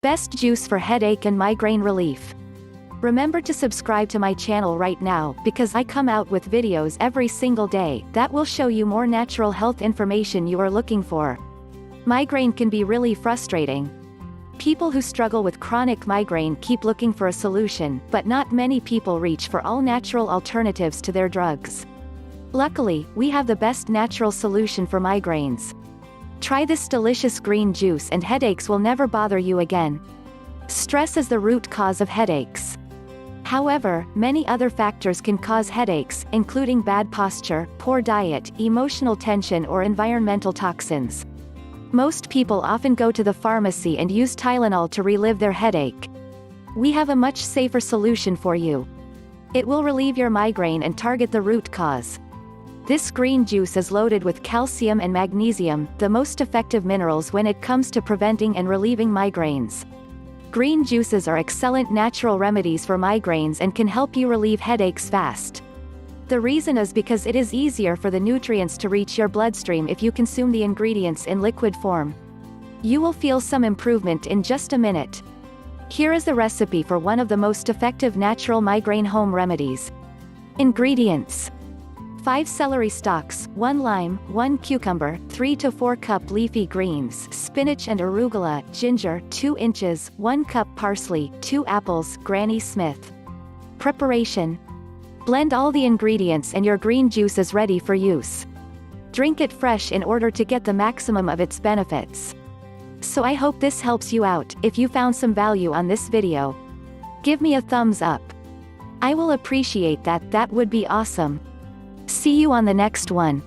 Best juice for headache and migraine relief. Remember to subscribe to my channel right now, because I come out with videos every single day that will show you more natural health information you are looking for. Migraine can be really frustrating. People who struggle with chronic migraine keep looking for a solution, but not many people reach for all natural alternatives to their drugs. Luckily, we have the best natural solution for migraines. Try this delicious green juice and headaches will never bother you again. Stress is the root cause of headaches. However, many other factors can cause headaches, including bad posture, poor diet, emotional tension or environmental toxins. Most people often go to the pharmacy and use Tylenol to relieve their headache. We have a much safer solution for you. It will relieve your migraine and target the root cause. This green juice is loaded with calcium and magnesium, the most effective minerals when it comes to preventing and relieving migraines. Green juices are excellent natural remedies for migraines and can help you relieve headaches fast. The reason is because it is easier for the nutrients to reach your bloodstream if you consume the ingredients in liquid form. You will feel some improvement in just a minute. Here is the recipe for one of the most effective natural migraine home remedies. Ingredients: 5 celery stalks, 1 lime, 1 cucumber, 3 to 4 cup leafy greens, spinach and arugula, ginger, 2 inches, 1 cup parsley, 2 apples, Granny Smith. Preparation: blend all the ingredients and your green juice is ready for use. Drink it fresh in order to get the maximum of its benefits. So I hope this helps you out. If you found some value on this video, give me a thumbs up. I will appreciate that. That would be awesome. See you on the next one.